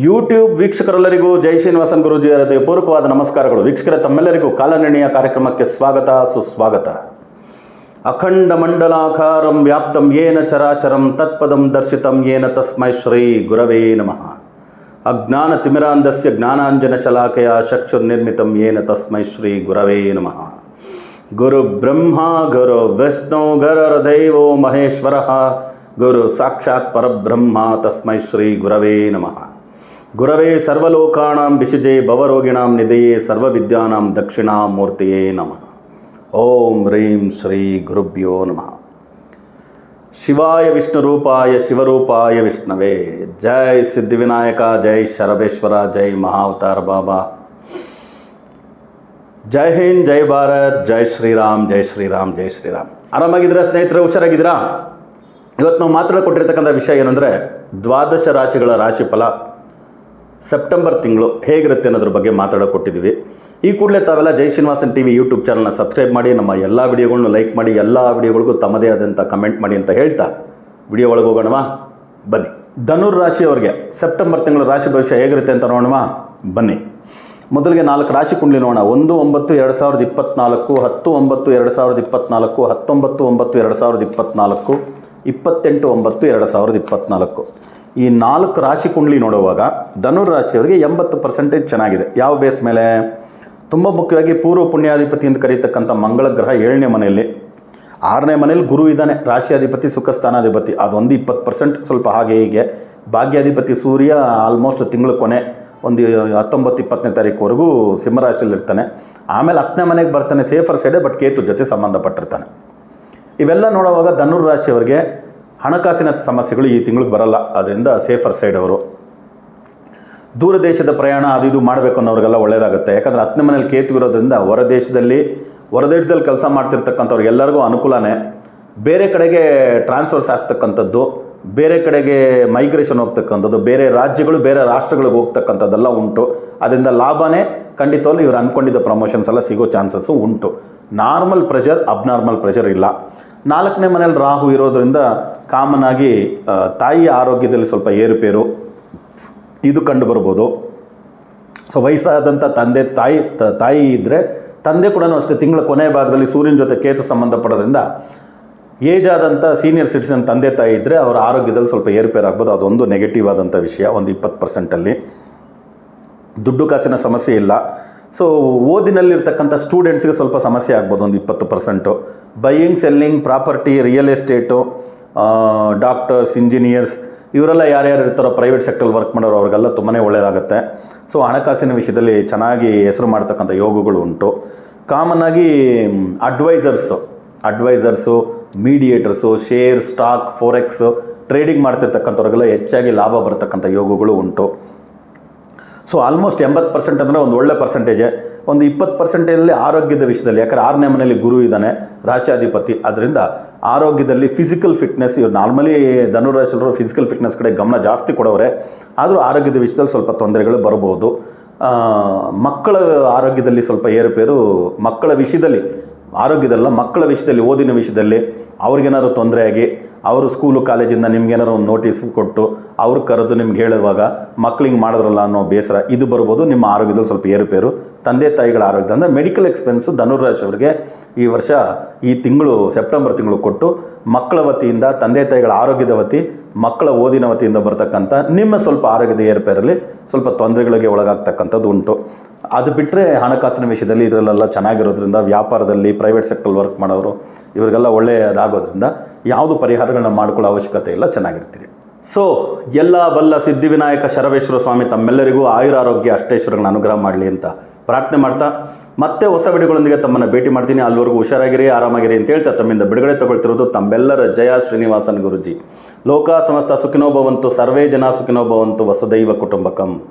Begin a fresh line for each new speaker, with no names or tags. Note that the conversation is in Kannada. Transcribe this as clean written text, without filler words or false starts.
ಯೂಟ್ಯೂಬ್ ವೀಕ್ಷಕರೆಲ್ಲರಿಗೂ ಜೈ ಶ್ರೀನಿವಾಸನ್ ಗುರೂಜಿಯವರ ಹೃದಯಪೂರ್ವಕವಾದ ನಮಸ್ಕಾರಗಳು. ವೀಕ್ಷಕರೇ, ತಮ್ಮೆಲ್ಲರಿಗೂ ಕಾಲನಿರ್ಣಯ ಕಾರ್ಯಕ್ರಮಕ್ಕೆ ಸ್ವಾಗತ ಸುಸ್ವಾಗತ. ಅಖಂಡ ಮಂಡಲಾಕಾರಂ ವ್ಯಾಪ್ತಂ ಯೇನ ಚರಾಚರಂ ತತ್ಪದಂ ದರ್ಶಿತಂ ಯೇನ ತಸ್ಮೈ ಶ್ರೀ ಗುರವೇ ನಮಃ. ಅಜ್ಞಾನ ತಿಮಿರಾಂಧಸ್ಯ ಜ್ಞಾನಾಂಜನ ಶಲಾಕೆಯ ಚಕ್ಷುರ್ನಿರ್ಮಿತಂ ಯೇನ ತಸ್ಮೈ ಶ್ರೀ ಗುರವೇ ನಮಃ. ಗುರು ಬ್ರಹ್ಮ ಗುರು ವಿಷ್ಣು ಗುರುರ್ದೇವೋ ಮಹೇಶ್ವರಃ ಗುರು ಸಾಕ್ಷಾತ್ ಪರಬ್ರಹ್ಮ ತಸ್ಮೈ ಶ್ರೀ ಗುರವೇ ನಮಃ. ಗುರವೇ ಸರ್ವಲೋಕಾನಾಂ ವಿಷಜೇ ಭವರೋಗಿಣಾಂ ನಿಧಯೇ ಸರ್ವವಿದ್ಯಾನಾಂ ದಕ್ಷಿಣಾಮೂರ್ತಿಯೇ ನಮಃ. ಓಂ ಹ್ರೀಂ ಶ್ರೀ ಗುರುಭ್ಯೋ ನಮಃ. ಶಿವಾಯ ವಿಷ್ಣುರೂಪಾಯ ಶಿವರೂಪಾಯ ವಿಷ್ಣವೇ. ಜೈ ಸಿದ್ಧಿವಿನಾಯಕ, ಜೈ ಶರಬೇಶ್ವರ, ಜೈ ಮಹಾವತಾರ ಬಾಬಾ. ಜೈ ಹಿಂದ್, ಜೈ ಭಾರತ್, ಜೈ ಶ್ರೀರಾಮ್, ಜೈ ಶ್ರೀರಾಮ್, ಜೈ ಶ್ರೀರಾಮ್. ಆರಾಮಾಗಿದ್ದೀರಾ ಸ್ನೇಹಿತರೆ? ಹುಷಾರಾಗಿದ್ದೀರಾ? ಇವತ್ತು ನಾವು ಮಾತಾಡಿಕೊಟ್ಟಿರ್ತಕ್ಕಂಥ ವಿಷಯ ಏನಂದರೆ ದ್ವಾದಶ ರಾಶಿಗಳ ರಾಶಿಫಲ ಸೆಪ್ಟೆಂಬರ್ ತಿಂಗಳು ಹೇಗಿರುತ್ತೆ ಅನ್ನೋದ್ರ ಬಗ್ಗೆ ಮಾತಾಡೋಕೊಟ್ಟಿದ್ದೀವಿ. ಈ ಕೂಡಲೇ ತಾವೆಲ್ಲ ಜೈ ಶ್ರೀನಿವಾಸನ್ ಟಿ ವಿ ಯೂಟ್ಯೂಬ್ ಚಾನಲ್ನ ಸಬ್ಸ್ಕ್ರೈಬ್ ಮಾಡಿ, ನಮ್ಮ ಎಲ್ಲ ವಿಡಿಯೋಗಳನ್ನೂ ಲೈಕ್ ಮಾಡಿ, ಎಲ್ಲ ವಿಡಿಯೋಗಳಿಗೂ ತಮ್ಮದೇ ಆದಂಥ ಕಮೆಂಟ್ ಮಾಡಿ ಅಂತ ಹೇಳ್ತಾ ವಿಡಿಯೋ ಒಳಗೆ ಹೋಗೋಣವಾ, ಬನ್ನಿ. ಧನುರ್ ರಾಶಿಯವರಿಗೆ ಸೆಪ್ಟೆಂಬರ್ ತಿಂಗಳ ರಾಶಿ ಭವಿಷ್ಯ ಹೇಗಿರುತ್ತೆ ಅಂತ ನೋಡೋಣವಾ, ಬನ್ನಿ. ಮೊದಲಿಗೆ 4 ರಾಶಿ ಕುಂಡಲಿ ನೋಡೋಣ. 1-9-2024, 10-9-2024, 19-9-2024, 28-9-2024. ಈ 4 ರಾಶಿ ಕುಂಡಲಿ ನೋಡುವಾಗ ಧನುರ್ ರಾಶಿಯವರಿಗೆ 80% ಚೆನ್ನಾಗಿದೆ. ಯಾವ ಬೇಸ್ ಮೇಲೆ? ತುಂಬ ಮುಖ್ಯವಾಗಿ ಪೂರ್ವ ಪುಣ್ಯಾಧಿಪತಿ ಅಂತ ಕರೀತಕ್ಕಂಥ ಮಂಗಳ ಗ್ರಹ 7ನೇ ಮನೆಯಲ್ಲಿ, 6ನೇ ಮನೇಲಿ ಗುರು ಇದ್ದಾನೆ, ರಾಶಿಯಾಧಿಪತಿ ಸುಖ ಸ್ಥಾನಾಧಿಪತಿ, ಅದೊಂದು 20% ಸ್ವಲ್ಪ ಹಾಗೆ ಹೀಗೆ. ಭಾಗ್ಯಾಧಿಪತಿ ಸೂರ್ಯ ಆಲ್ಮೋಸ್ಟ್ ತಿಂಗಳ ಕೊನೆ ಒಂದು 19-20ನೇ ತಾರೀಕುವರೆಗೂ ಸಿಂಹರಾಶಿಯಲ್ಲಿರ್ತಾನೆ. ಆಮೇಲೆ 10ನೇ ಮನೆಗೆ ಬರ್ತಾನೆ, ಸೇಫರ್ ಸೈಡೆ, ಬಟ್ ಕೇತು ಜೊತೆ ಸಂಬಂಧಪಟ್ಟಿರ್ತಾನೆ. ಇವೆಲ್ಲ ನೋಡುವಾಗ ಧನುರ್ ರಾಶಿಯವರಿಗೆ ಹಣಕಾಸಿನ ಸಮಸ್ಯೆಗಳು ಈ ತಿಂಗಳಿಗೆ ಬರಲ್ಲ, ಅದರಿಂದ ಸೇಫರ್ ಸೈಡ್ ಅವರು. ದೂರ ದೇಶದ ಪ್ರಯಾಣ ಅದು ಇದು ಮಾಡಬೇಕು ಅನ್ನೋರಿಗೆಲ್ಲ ಒಳ್ಳೆಯದಾಗುತ್ತೆ. ಯಾಕಂದರೆ 10ನೇ ಮನೇಲಿ ಕೇತು ಇರೋದ್ರಿಂದ ಹೊರದೇಶದಲ್ಲಿ ಕೆಲಸ ಮಾಡ್ತಿರ್ತಕ್ಕಂಥವ್ರಿಗೆ ಎಲ್ಲರಿಗೂ ಅನುಕೂಲನೇ. ಬೇರೆ ಕಡೆಗೆ ಟ್ರಾನ್ಸ್ಫರ್ಸ್ ಆಗ್ತಕ್ಕಂಥದ್ದು, ಬೇರೆ ಕಡೆಗೆ ಮೈಗ್ರೇಷನ್ ಹೋಗ್ತಕ್ಕಂಥದ್ದು, ಬೇರೆ ರಾಜ್ಯಗಳು ಬೇರೆ ರಾಷ್ಟ್ರಗಳಿಗೆ ಹೋಗ್ತಕ್ಕಂಥದ್ದೆಲ್ಲ ಉಂಟು. ಅದರಿಂದ ಲಾಭನೇ ಖಂಡಿತವಾಗ್ಲೂ ಇವರು ಅಂದ್ಕೊಂಡಿದ್ದ ಪ್ರಮೋಷನ್ಸ್ ಎಲ್ಲ ಸಿಗೋ ಚಾನ್ಸಸ್ಸು ಉಂಟು. ನಾರ್ಮಲ್ ಪ್ರೆಷರ್, ಅಬ್ನಾರ್ಮಲ್ ಪ್ರೆಷರ್ ಇಲ್ಲ. 4ನೇ ಮನೇಲಿ ರಾಹು ಇರೋದರಿಂದ ಕಾಮನ್ ಆಗಿ ತಾಯಿಯ ಆರೋಗ್ಯದಲ್ಲಿ ಸ್ವಲ್ಪ ಏರುಪೇರು ಇದು ಕಂಡು ಬರ್ಬೋದು. ಸೊ ವಯಸ್ಸಾದಂಥ ತಾಯಿ ಇದ್ದರೆ, ತಂದೆ ಕೂಡ ಅಷ್ಟೇ ತಿಂಗಳ ಕೊನೆಯ ಭಾಗದಲ್ಲಿ ಸೂರ್ಯನ ಜೊತೆ ಕೇತು ಸಂಬಂಧಪಡೋದ್ರಿಂದ ಏಜ್ ಆದಂಥ ಸೀನಿಯರ್ ಸಿಟಿಸನ್ ತಂದೆ ತಾಯಿ ಇದ್ದರೆ ಅವರ ಆರೋಗ್ಯದಲ್ಲಿ ಸ್ವಲ್ಪ ಏರುಪೇರು ಆಗ್ಬೋದು. ಅದೊಂದು ನೆಗೆಟಿವ್ ಆದಂಥ ವಿಷಯ. ಒಂದು 20%. ದುಡ್ಡು ಕಾಸಿನ ಸಮಸ್ಯೆ ಇಲ್ಲ. ಸೊ ಓದಿನಲ್ಲಿರ್ತಕ್ಕಂಥ ಸ್ಟೂಡೆಂಟ್ಸ್ಗೆ ಸ್ವಲ್ಪ ಸಮಸ್ಯೆ ಆಗ್ಬೋದು, ಒಂದು 20%. Buying, selling, property, real estate, doctors, engineers ಇವರೆಲ್ಲ ಯಾರ್ಯಾರು ಇರ್ತಾರೋ ಪ್ರೈವೇಟ್ ಸೆಕ್ಟರ್ ವರ್ಕ್ ಮಾಡೋರು ಅವ್ರಿಗೆಲ್ಲ ತುಂಬಾ ಒಳ್ಳೆಯದಾಗುತ್ತೆ. ಸೊ ಹಣಕಾಸಿನ ವಿಷಯದಲ್ಲಿ ಚೆನ್ನಾಗಿ ಹೆಸರು ಮಾಡ್ತಕ್ಕಂಥ ಯೋಗಗಳು ಉಂಟು. ಕಾಮನ್ನಾಗಿ ಅಡ್ವೈಸರ್ಸು, ಮೀಡಿಯೇಟರ್ಸು, ಶೇರ್, ಸ್ಟಾಕ್, ಫೋರೆಕ್ಸು, ಟ್ರೇಡಿಂಗ್ ಮಾಡ್ತಿರ್ತಕ್ಕಂಥವ್ರಿಗೆಲ್ಲ ಹೆಚ್ಚಾಗಿ ಲಾಭ ಬರ್ತಕ್ಕಂಥ ಯೋಗಗಳು ಉಂಟು. ಸೊ ಆಲ್ಮೋಸ್ಟ್ 80% ಅಂದರೆ ಒಂದು ಒಳ್ಳೆ ಪರ್ಸೆಂಟೇಜೇ. ಒಂದು 20% ಆರೋಗ್ಯದ ವಿಷಯದಲ್ಲಿ, ಯಾಕಂದರೆ 6ನೇ ಮನೆಯಲ್ಲಿ ಗುರು ಇದ್ದಾನೆ, ರಾಶಿಯಾಧಿಪತಿ. ಅದರಿಂದ ಆರೋಗ್ಯದಲ್ಲಿ ಫಿಸಿಕಲ್ ಫಿಟ್ನೆಸ್, ಇವ್ರು ನಾರ್ಮಲಿ ಧನುರಾಶಿಯವರು ಫಿಸಿಕಲ್ ಫಿಟ್ನೆಸ್ ಕಡೆ ಗಮನ ಜಾಸ್ತಿ ಕೊಡೋರೆ. ಆದರೂ ಆರೋಗ್ಯದ ವಿಷಯದಲ್ಲಿ ಸ್ವಲ್ಪ ತೊಂದರೆಗಳು ಬರ್ಬೋದು. ಮಕ್ಕಳ ಆರೋಗ್ಯದಲ್ಲಿ ಸ್ವಲ್ಪ ಏರುಪೇರು, ಮಕ್ಕಳ ವಿಷಯದಲ್ಲಿ, ಆರೋಗ್ಯದಲ್ಲ ಮಕ್ಕಳ ವಿಷಯದಲ್ಲಿ, ಓದಿನ ವಿಷಯದಲ್ಲಿ ಅವ್ರಿಗೇನಾದ್ರು ತೊಂದರೆ ಆಗಿ ಅವರು ಸ್ಕೂಲು ಕಾಲೇಜಿಂದ ನಿಮ್ಗೇನಾರು ಒಂದು ನೋಟಿಸ್ ಕೊಟ್ಟು ಅವ್ರು ಕರೆದು ನಿಮ್ಗೆ ಹೇಳುವಾಗ ಮಕ್ಳಿಗೆ ಮಾಡಿದ್ರಲ್ಲ ಅನ್ನೋ ಬೇಸರ ಇದು ಬರ್ಬೋದು. ನಿಮ್ಮ ಆರೋಗ್ಯದಲ್ಲಿ ಸ್ವಲ್ಪ ಏರುಪೇರು. ತಂದೆ ತಾಯಿಗಳ ಆರೋಗ್ಯ ಅಂದರೆ ಮೆಡಿಕಲ್ ಎಕ್ಸ್ಪೆನ್ಸು ಧನುರಾಶಿಯವರಿಗೆ ಈ ವರ್ಷ, ಈ ತಿಂಗಳು ಸೆಪ್ಟೆಂಬರ್ ತಿಂಗಳು ಕೊಟ್ಟು ಮಕ್ಕಳ ವತಿಯಿಂದ, ತಂದೆ ತಾಯಿಗಳ ಆರೋಗ್ಯದ ವತಿ, ಮಕ್ಕಳ ಓದಿನ ವತಿಯಿಂದ ಬರ್ತಕ್ಕಂಥ ನಿಮ್ಮ ಸ್ವಲ್ಪ ಆರೋಗ್ಯದ ಏರುಪೇರಲ್ಲಿ ಸ್ವಲ್ಪ ತೊಂದರೆಗಳಿಗೆ ಒಳಗಾಗ್ತಕ್ಕಂಥದ್ದು ಉಂಟು. ಅದು ಬಿಟ್ಟರೆ ಹಣಕಾಸಿನ ವಿಷಯದಲ್ಲಿ ಇದರಲ್ಲೆಲ್ಲ ಚೆನ್ನಾಗಿರೋದ್ರಿಂದ, ವ್ಯಾಪಾರದಲ್ಲಿ ಪ್ರೈವೇಟ್ ಸೆಕ್ಟರ್ ವರ್ಕ್ ಮಾಡೋರು ಇವರಿಗೆಲ್ಲ ಒಳ್ಳೆಯದಾಗೋದ್ರಿಂದ ಯಾವುದು ಪರಿಹಾರಗಳನ್ನ ಮಾಡ್ಕೊಳ್ಳೋ ಅವಶ್ಯಕತೆ ಇಲ್ಲ, ಚೆನ್ನಾಗಿರ್ತೀರಿ. ಸೊ ಎಲ್ಲ ಬಲ್ಲ ಸಿದ್ಧಿವಿನಾಯಕ ಶರಬೇಶ್ವರ ಸ್ವಾಮಿ ತಮ್ಮೆಲ್ಲರಿಗೂ ಆಯುರಾರೋಗ್ಯ ಅಷ್ಟೈಶ್ವರಗಳನ್ನ ಅನುಗ್ರಹ ಮಾಡಲಿ ಅಂತ ಪ್ರಾರ್ಥನೆ ಮಾಡ್ತಾ ಮತ್ತೆ ಹೊಸ ವಿಡಿಯೋಗಳೊಂದಿಗೆ ತಮ್ಮನ್ನು ಭೇಟಿ ಮಾಡ್ತೀನಿ. ಅಲ್ಲಿವರೆಗೂ ಹುಷಾರಾಗಿರಿ, ಆರಾಮಾಗಿರಿ ಅಂತ ಹೇಳ್ತಾ ತಮ್ಮಿಂದ ಬಿಡುಗಡೆ ತಗೊಳ್ತಿರೋದು ತಮ್ಮೆಲ್ಲರ ಜಯ ಶ್ರೀನಿವಾಸನ್ ಗುರುಜಿ. ಲೋಕ ಸಮಸ್ತ ಸುಖಿನೋ ಭವಂತು, ಸರ್ವೇ ಜನ ಸುಖಿನೋ ಭವಂತು, ವಸುದೈವ ಕುಟುಂಬಕಂ.